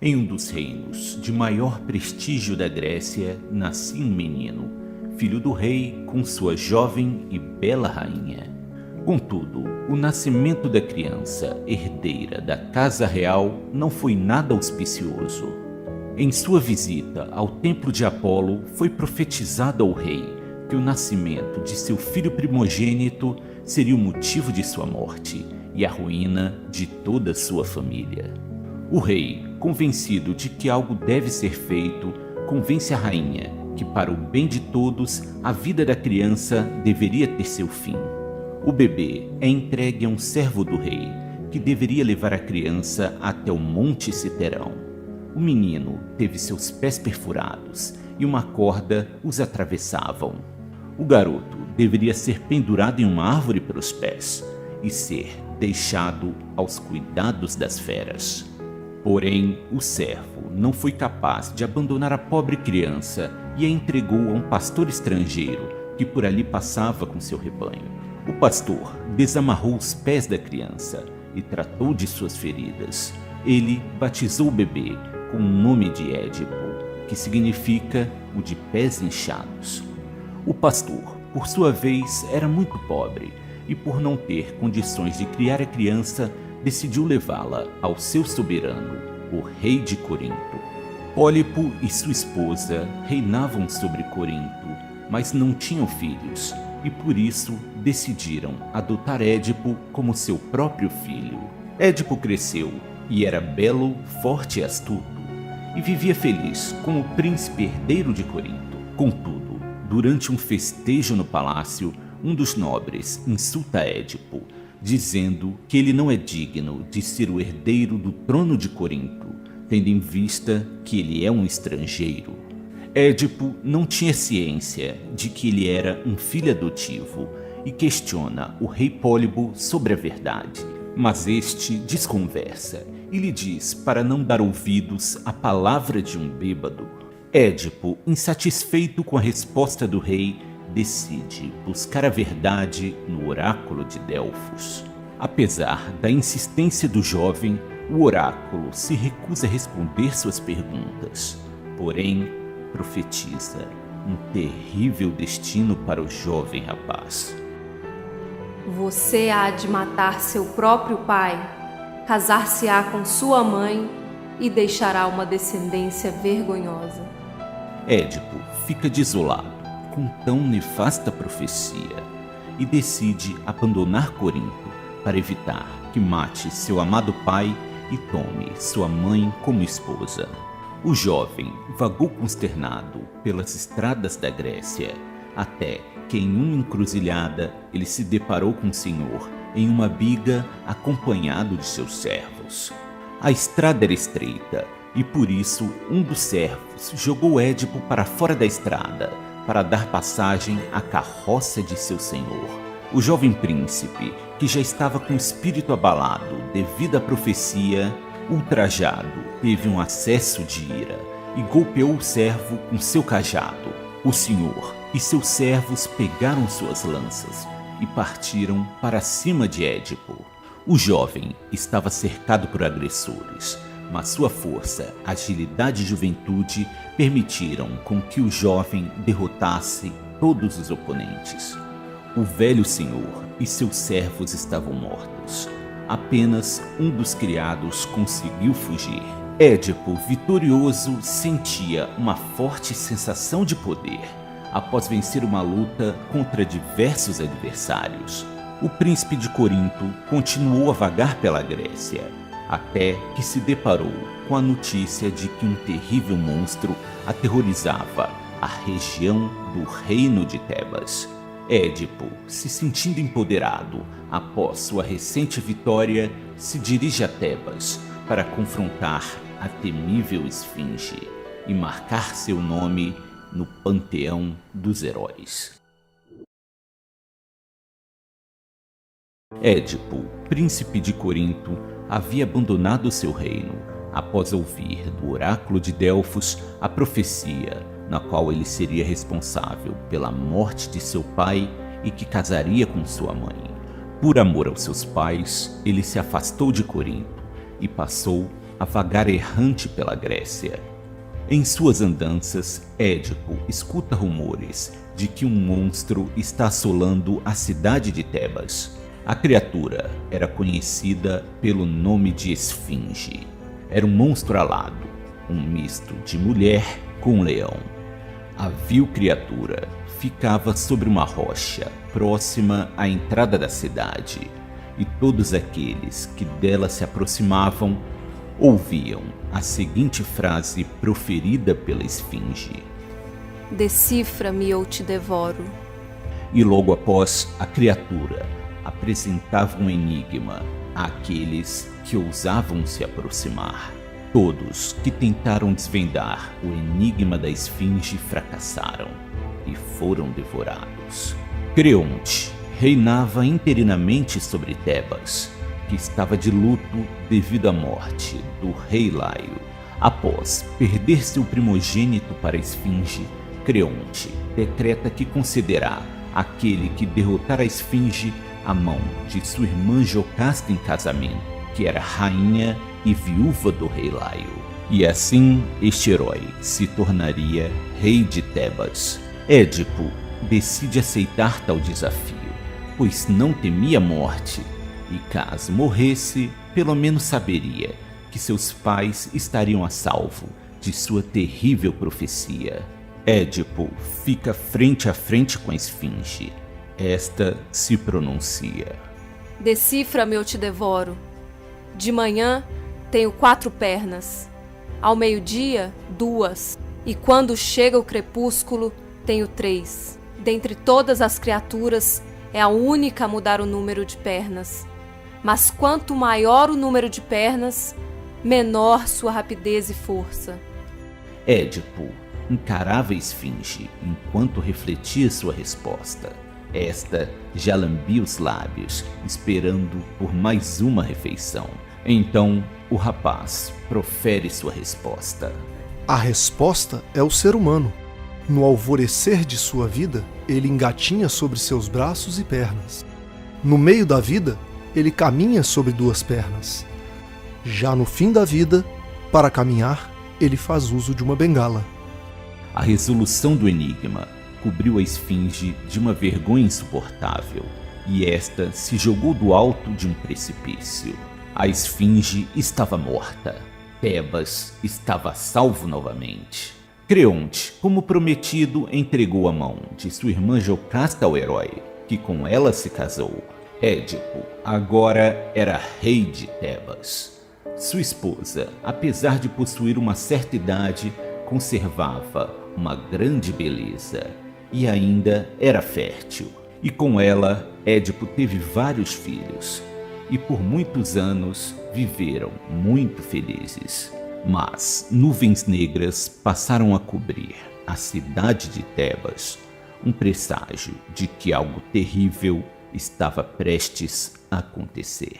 Em um dos reinos de maior prestígio da Grécia, nascia um menino, filho do rei com sua jovem e bela rainha. Contudo, o nascimento da criança, herdeira da casa real, não foi nada auspicioso. Em sua visita ao templo de Apolo, foi profetizado ao rei que o nascimento de seu filho primogênito seria o motivo de sua morte e a ruína de toda a sua família. O rei, convencido de que algo deve ser feito, convence a rainha que, para o bem de todos, a vida da criança deveria ter seu fim. O bebê é entregue a um servo do rei, que deveria levar a criança até o Monte Citerão. O menino teve seus pés perfurados e uma corda os atravessavam. O garoto deveria ser pendurado em uma árvore pelos pés e ser deixado aos cuidados das feras. Porém, o servo não foi capaz de abandonar a pobre criança e a entregou a um pastor estrangeiro que por ali passava com seu rebanho. O pastor desamarrou os pés da criança e tratou de suas feridas. Ele batizou o bebê com o nome de Édipo, que significa o de pés inchados. O pastor, por sua vez, era muito pobre e, por não ter condições de criar a criança, decidiu levá-la ao seu soberano, o rei de Corinto. Pólipo e sua esposa reinavam sobre Corinto, mas não tinham filhos e por isso decidiram adotar Édipo como seu próprio filho. Édipo cresceu e era belo, forte e astuto, e vivia feliz como o príncipe herdeiro de Corinto. Contudo, durante um festejo no palácio, um dos nobres insulta Édipo, dizendo que ele não é digno de ser o herdeiro do trono de Corinto, tendo em vista que ele é um estrangeiro. Édipo não tinha ciência de que ele era um filho adotivo e questiona o rei Pólipo sobre a verdade, mas este desconversa e lhe diz para não dar ouvidos à palavra de um bêbado. Édipo, insatisfeito com a resposta do rei, decide buscar a verdade no oráculo de Delfos. Apesar da insistência do jovem, o oráculo se recusa a responder suas perguntas. Porém, profetiza um terrível destino para o jovem rapaz. Você há de matar seu próprio pai, casar-se-á com sua mãe e deixará uma descendência vergonhosa. Édipo fica desolado com tão nefasta profecia e decide abandonar Corinto para evitar que mate seu amado pai e tome sua mãe como esposa. O jovem vagou consternado pelas estradas da Grécia, até que em uma encruzilhada ele se deparou com o Senhor em uma biga acompanhado de seus servos. A estrada era estreita e por isso um dos servos jogou Édipo para fora da estrada para dar passagem à carroça de seu senhor. O jovem príncipe, que já estava com o espírito abalado devido à profecia, ultrajado, teve um acesso de ira e golpeou o servo com seu cajado. O senhor e seus servos pegaram suas lanças e partiram para cima de Édipo. O jovem estava cercado por agressores, mas sua força, agilidade e juventude permitiram com que o jovem derrotasse todos os oponentes. O velho senhor e seus servos estavam mortos. Apenas um dos criados conseguiu fugir. Édipo, vitorioso, sentia uma forte sensação de poder após vencer uma luta contra diversos adversários. O príncipe de Corinto continuou a vagar pela Grécia, até que se deparou com a notícia de que um terrível monstro aterrorizava a região do reino de Tebas. Édipo, se sentindo empoderado após sua recente vitória, se dirige a Tebas para confrontar a temível esfinge e marcar seu nome no panteão dos heróis. Édipo, príncipe de Corinto, havia abandonado seu reino após ouvir do oráculo de Delfos a profecia na qual ele seria responsável pela morte de seu pai e que casaria com sua mãe. Por amor aos seus pais, ele se afastou de Corinto e passou a vagar errante pela Grécia. Em suas andanças, Édipo escuta rumores de que um monstro está assolando a cidade de Tebas. A criatura era conhecida pelo nome de Esfinge. Era um monstro alado, um misto de mulher com leão. A vil criatura ficava sobre uma rocha próxima à entrada da cidade, e todos aqueles que dela se aproximavam ouviam a seguinte frase proferida pela Esfinge: Decifra-me ou te devoro. E logo após, a criatura apresentava um enigma àqueles que ousavam se aproximar. Todos que tentaram desvendar o enigma da Esfinge fracassaram e foram devorados. Creonte reinava interinamente sobre Tebas, que estava de luto devido à morte do rei Laio. Após perder seu primogênito para a Esfinge, Creonte decreta que concederá àquele que derrotar a Esfinge a mão de sua irmã Jocasta em casamento, que era rainha e viúva do rei Laio. E assim este herói se tornaria rei de Tebas. Édipo decide aceitar tal desafio, pois não temia a morte, e caso morresse, pelo menos saberia que seus pais estariam a salvo de sua terrível profecia. Édipo fica frente a frente com a Esfinge. Esta se pronuncia: Decifra-me ou te devoro. De manhã tenho 4 pernas, ao meio-dia 2, e quando chega o crepúsculo tenho 3. Dentre todas as criaturas é a única a mudar o número de pernas. Mas quanto maior o número de pernas, menor sua rapidez e força. Édipo encarava a Esfinge enquanto refletia sua resposta. Esta já lambia os lábios, esperando por mais uma refeição. Então, o rapaz profere sua resposta. A resposta é o ser humano. No alvorecer de sua vida, ele engatinha sobre seus braços e pernas. No meio da vida, ele caminha sobre 2 pernas. Já no fim da vida, para caminhar, ele faz uso de uma bengala. A resolução do enigma cobriu a Esfinge de uma vergonha insuportável, e esta se jogou do alto de um precipício. A Esfinge estava morta. Tebas estava a salvo novamente. Creonte, como prometido, entregou a mão de sua irmã Jocasta ao herói, que com ela se casou. Édipo agora era rei de Tebas. Sua esposa, apesar de possuir uma certa idade, conservava uma grande beleza e ainda era fértil. E com ela, Édipo teve vários filhos e por muitos anos viveram muito felizes. Mas nuvens negras passaram a cobrir a cidade de Tebas, um presságio de que algo terrível estava prestes a acontecer.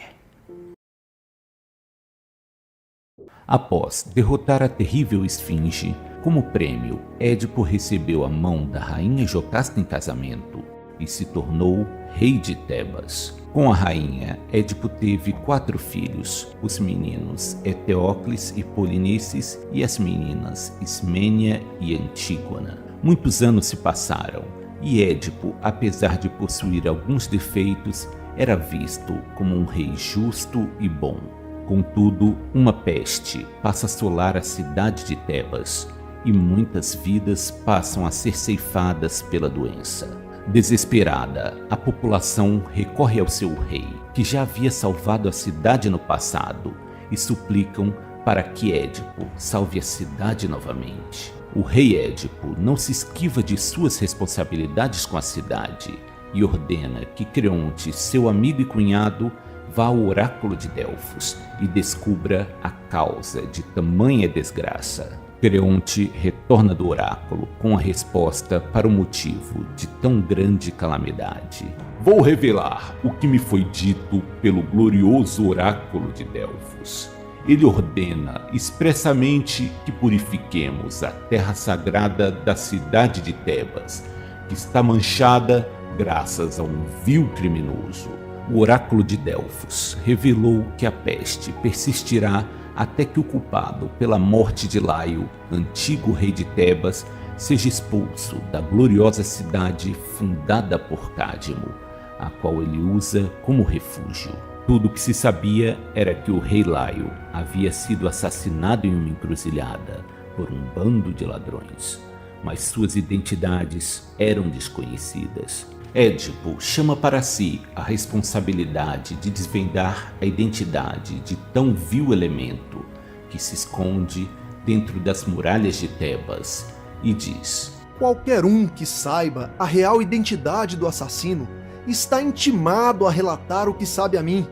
Após derrotar a terrível Esfinge, como prêmio, Édipo recebeu a mão da rainha Jocasta em casamento e se tornou rei de Tebas. Com a rainha, Édipo teve 4 filhos, os meninos Eteócles e Polinices e as meninas Ismênia e Antígona. Muitos anos se passaram e Édipo, apesar de possuir alguns defeitos, era visto como um rei justo e bom. Contudo, uma peste passa a assolar a cidade de Tebas e muitas vidas passam a ser ceifadas pela doença. Desesperada, a população recorre ao seu rei, que já havia salvado a cidade no passado, e suplicam para que Édipo salve a cidade novamente. O rei Édipo não se esquiva de suas responsabilidades com a cidade e ordena que Creonte, seu amigo e cunhado, vá ao oráculo de Delfos e descubra a causa de tamanha desgraça. Creonte retorna do oráculo com a resposta para o motivo de tão grande calamidade. Vou revelar o que me foi dito pelo glorioso oráculo de Delfos. Ele ordena expressamente que purifiquemos a terra sagrada da cidade de Tebas, que está manchada graças a um vil criminoso. O oráculo de Delfos revelou que a peste persistirá até que o culpado pela morte de Laio, antigo rei de Tebas, seja expulso da gloriosa cidade fundada por Cádmo, a qual ele usa como refúgio. Tudo o que se sabia era que o rei Laio havia sido assassinado em uma encruzilhada por um bando de ladrões, mas suas identidades eram desconhecidas. Édipo chama para si a responsabilidade de desvendar a identidade de tão vil elemento que se esconde dentro das muralhas de Tebas e diz: qualquer um que saiba a real identidade do assassino está intimado a relatar o que sabe a mim.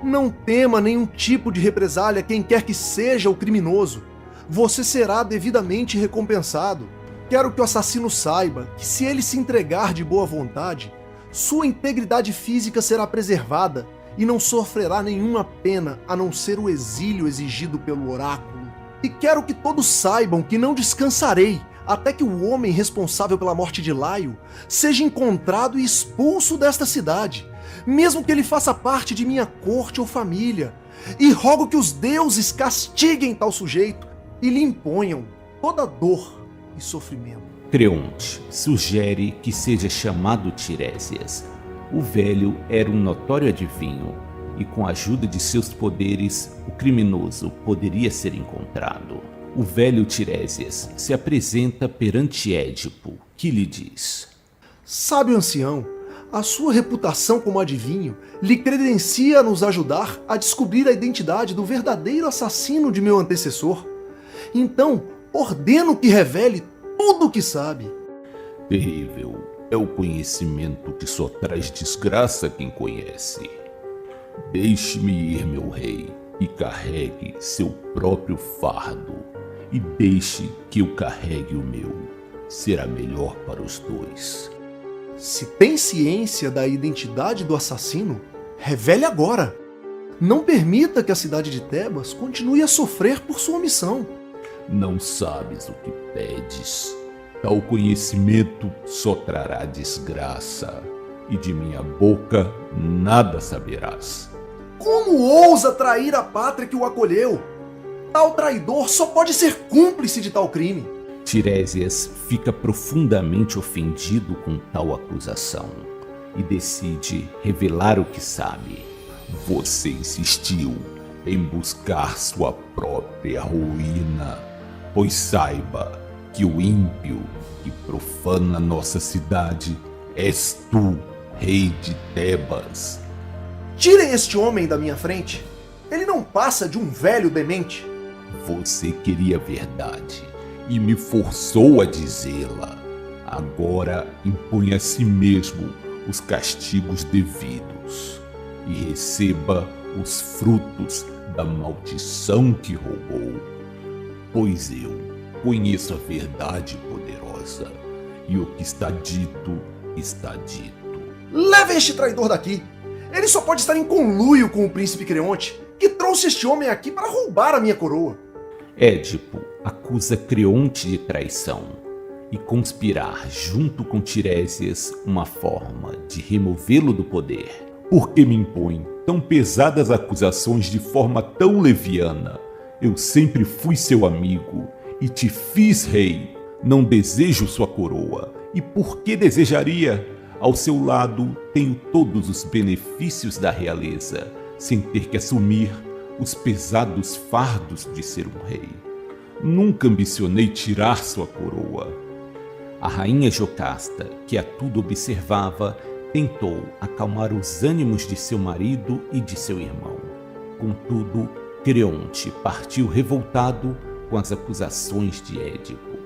Não tema nenhum tipo de represália quem quer que seja o criminoso. Você será devidamente recompensado. Quero que o assassino saiba que, se ele se entregar de boa vontade, sua integridade física será preservada e não sofrerá nenhuma pena a não ser o exílio exigido pelo oráculo. E quero que todos saibam que não descansarei até que o homem responsável pela morte de Laio seja encontrado e expulso desta cidade, mesmo que ele faça parte de minha corte ou família. E rogo que os deuses castiguem tal sujeito e lhe imponham toda dor e sofrimento. Creonte sugere que seja chamado Tiresias. O velho era um notório adivinho e, com a ajuda de seus poderes, o criminoso poderia ser encontrado. O velho Tiresias se apresenta perante Édipo, que lhe diz: sábio ancião, a sua reputação como adivinho lhe credencia a nos ajudar a descobrir a identidade do verdadeiro assassino de meu antecessor. Então, ordeno que revele tudo o que sabe. Terrível é o conhecimento que só traz desgraça a quem conhece. Deixe-me ir, meu rei, e carregue seu próprio fardo, e deixe que eu carregue o meu. Será melhor para os dois. Se tem ciência da identidade do assassino, revele agora. Não permita que a cidade de Tebas continue a sofrer por sua omissão. Não sabes o que pedes. Tal conhecimento só trará desgraça, e de minha boca nada saberás. Como ousa trair a pátria que o acolheu? Tal traidor só pode ser cúmplice de tal crime. Tiresias fica profundamente ofendido com tal acusação e decide revelar o que sabe. Você insistiu em buscar sua própria ruína, pois saiba que o ímpio que profana nossa cidade és tu, rei de Tebas. Tirem este homem da minha frente. Ele não passa de um velho demente. Você queria a verdade e me forçou a dizê-la. Agora impõe a si mesmo os castigos devidos e receba os frutos da maldição que roubou. Pois eu conheço a verdade poderosa, e o que está dito, está dito. Leve este traidor daqui! Ele só pode estar em conluio com o príncipe Creonte, que trouxe este homem aqui para roubar a minha coroa. Édipo acusa Creonte de traição e conspirar junto com Tiresias uma forma de removê-lo do poder. Por que me impõe tão pesadas acusações de forma tão leviana? Eu sempre fui seu amigo e te fiz rei. Não desejo sua coroa. E por que desejaria? Ao seu lado tenho todos os benefícios da realeza, sem ter que assumir os pesados fardos de ser um rei. Nunca ambicionei tirar sua coroa. A rainha Jocasta, que a tudo observava, tentou acalmar os ânimos de seu marido e de seu irmão. Contudo, Creonte partiu revoltado com as acusações de Édipo.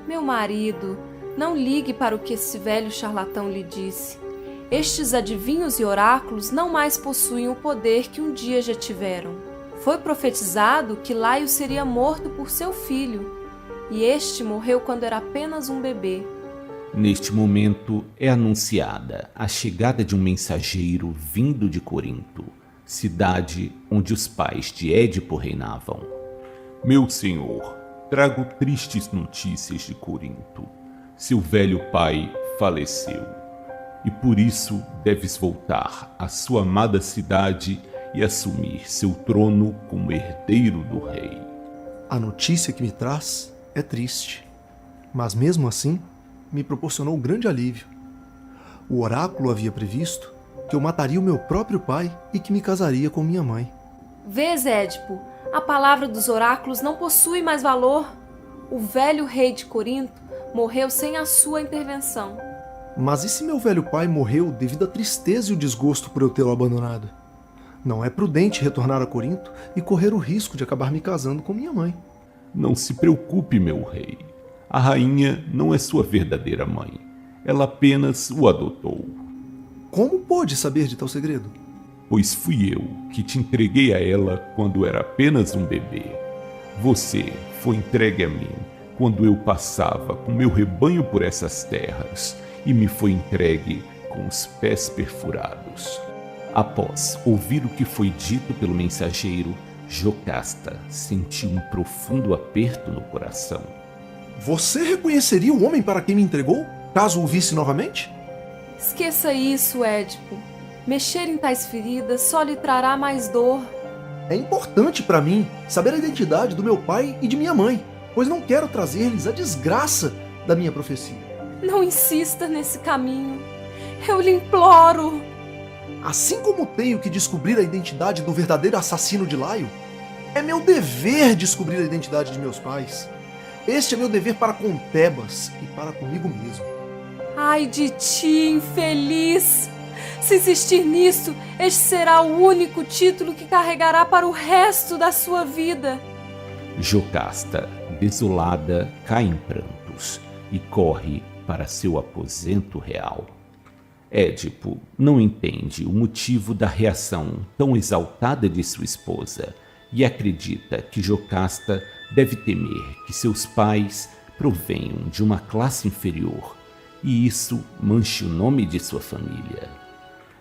Meu marido, não ligue para o que esse velho charlatão lhe disse. Estes adivinhos e oráculos não mais possuem o poder que um dia já tiveram. Foi profetizado que Laio seria morto por seu filho, e este morreu quando era apenas um bebê. Neste momento é anunciada a chegada de um mensageiro vindo de Corinto, cidade onde os pais de Édipo reinavam. Meu senhor, trago tristes notícias de Corinto. Seu velho pai faleceu, e por isso deves voltar à sua amada cidade e assumir seu trono como herdeiro do rei. A notícia que me traz é triste, mas mesmo assim me proporcionou um grande alívio. O oráculo havia previsto que eu mataria o meu próprio pai e que me casaria com minha mãe. Vês, Édipo, a palavra dos oráculos não possui mais valor. O velho rei de Corinto morreu sem a sua intervenção. Mas e se meu velho pai morreu devido à tristeza e o desgosto por eu tê-lo abandonado? Não é prudente retornar a Corinto e correr o risco de acabar me casando com minha mãe. Não se preocupe, meu rei. A rainha não é sua verdadeira mãe. Ela apenas o adotou. Como pôde saber de tal segredo? Pois fui eu que te entreguei a ela quando era apenas um bebê. Você foi entregue a mim quando eu passava com meu rebanho por essas terras e me foi entregue com os pés perfurados. Após ouvir o que foi dito pelo mensageiro, Jocasta sentiu um profundo aperto no coração. Você reconheceria o homem para quem me entregou, caso o visse novamente? Esqueça isso, Édipo. Mexer em tais feridas só lhe trará mais dor. É importante para mim saber a identidade do meu pai e de minha mãe, pois não quero trazer-lhes a desgraça da minha profecia. Não insista nesse caminho. Eu lhe imploro. Assim como tenho que descobrir a identidade do verdadeiro assassino de Laio, é meu dever descobrir a identidade de meus pais. Este é meu dever para com Tebas e para comigo mesmo. Ai de ti, infeliz! Se insistir nisso, este será o único título que carregará para o resto da sua vida. Jocasta, desolada, cai em prantos e corre para seu aposento real. Édipo não entende o motivo da reação tão exaltada de sua esposa e acredita que Jocasta deve temer que seus pais provenham de uma classe inferior e isso manche o nome de sua família.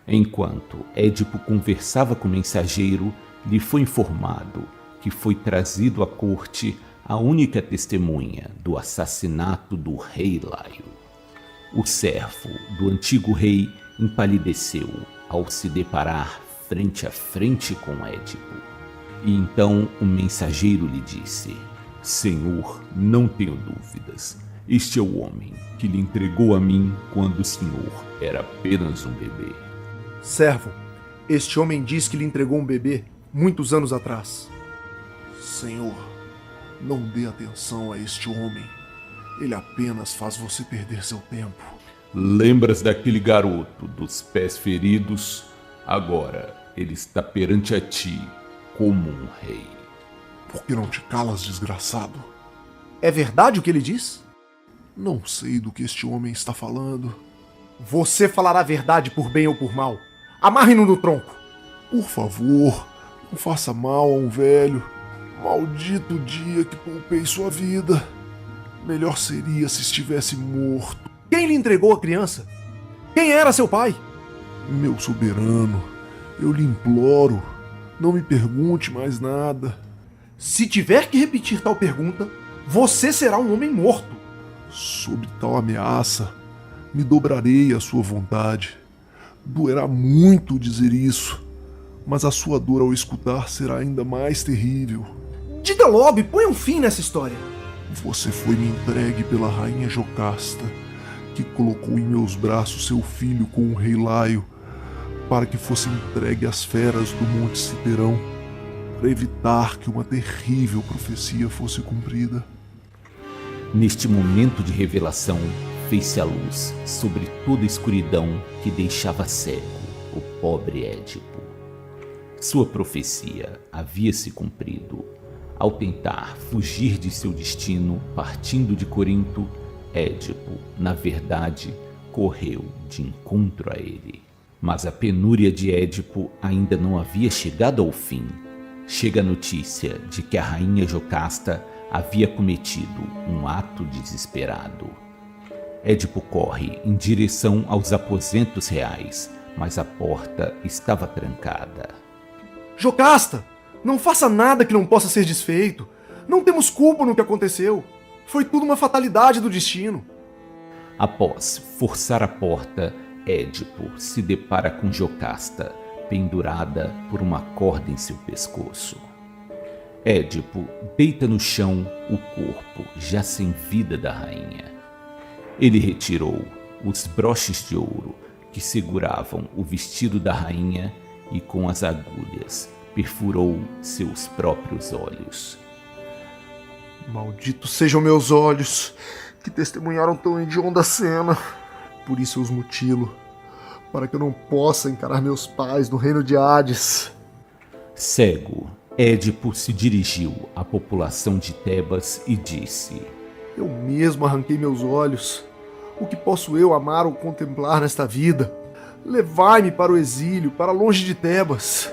Enquanto Édipo conversava com o mensageiro, lhe foi informado que foi trazido à corte a única testemunha do assassinato do rei Laio. O servo do antigo rei empalideceu ao se deparar frente a frente com Édipo. E então o mensageiro lhe disse: Senhor, não tenho dúvidas. Este é o homem que lhe entregou a mim quando o senhor era apenas um bebê. Servo, este homem diz que lhe entregou um bebê muitos anos atrás. Senhor, não dê atenção a este homem. Ele apenas faz você perder seu tempo. Lembras daquele garoto dos pés feridos? Agora ele está perante a ti como um rei. Por que não te calas, desgraçado? É verdade o que ele diz? Não sei do que este homem está falando. Você falará a verdade por bem ou por mal. Amarre-no no tronco. Por favor, não faça mal a um velho. Maldito dia que poupei sua vida. Melhor seria se estivesse morto. Quem lhe entregou a criança? Quem era seu pai? Meu soberano, eu lhe imploro, não me pergunte mais nada. Se tiver que repetir tal pergunta, você será um homem morto. Sob tal ameaça, me dobrarei à sua vontade. Doerá muito dizer isso, mas a sua dor ao escutar será ainda mais terrível. Diga logo e ponha um fim nessa história. Você foi me entregue pela rainha Jocasta, que colocou em meus braços seu filho com o rei Laio, para que fosse entregue às feras do Monte Citerão, para evitar que uma terrível profecia fosse cumprida. Neste momento de revelação, fez-se a luz sobre toda a escuridão que deixava cego o pobre Édipo. Sua profecia havia se cumprido. Ao tentar fugir de seu destino, partindo de Corinto, Édipo, na verdade, correu de encontro a ele. Mas a penúria de Édipo ainda não havia chegado ao fim. Chega a notícia de que a rainha Jocasta havia cometido um ato desesperado. Édipo corre em direção aos aposentos reais, mas a porta estava trancada. Jocasta, não faça nada que não possa ser desfeito. Não temos culpa no que aconteceu. Foi tudo uma fatalidade do destino. Após forçar a porta, Édipo se depara com Jocasta, pendurada por uma corda em seu pescoço. Édipo deita no chão o corpo já sem vida da rainha. Ele retirou os broches de ouro que seguravam o vestido da rainha e com as agulhas perfurou seus próprios olhos. Malditos sejam meus olhos, que testemunharam tão hedionda cena. Por isso eu os mutilo, para que eu não possa encarar meus pais no reino de Hades. Cego, Édipo se dirigiu à população de Tebas e disse: Eu mesmo arranquei meus olhos. O que posso eu amar ou contemplar nesta vida? Levai-me para o exílio, para longe de Tebas.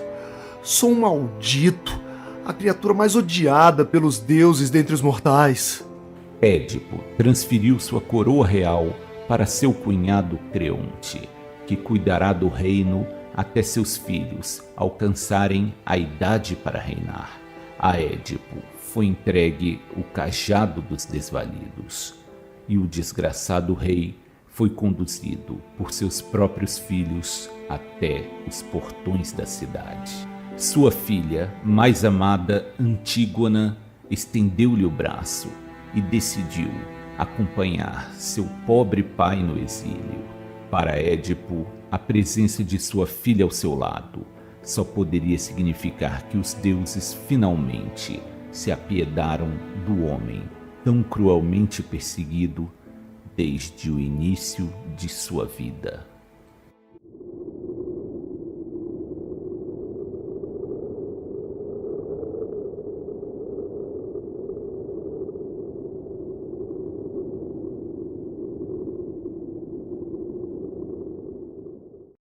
Sou um maldito, a criatura mais odiada pelos deuses dentre os mortais. Édipo transferiu sua coroa real para seu cunhado Creonte, que cuidará do reino até seus filhos alcançarem a idade para reinar. A Édipo foi entregue o cajado dos desvalidos, e o desgraçado rei foi conduzido por seus próprios filhos até os portões da cidade. Sua filha mais amada, Antígona, estendeu-lhe o braço e decidiu acompanhar seu pobre pai no exílio. Para Édipo, a presença de sua filha ao seu lado só poderia significar que os deuses finalmente se apiedaram do homem tão cruelmente perseguido desde o início de sua vida.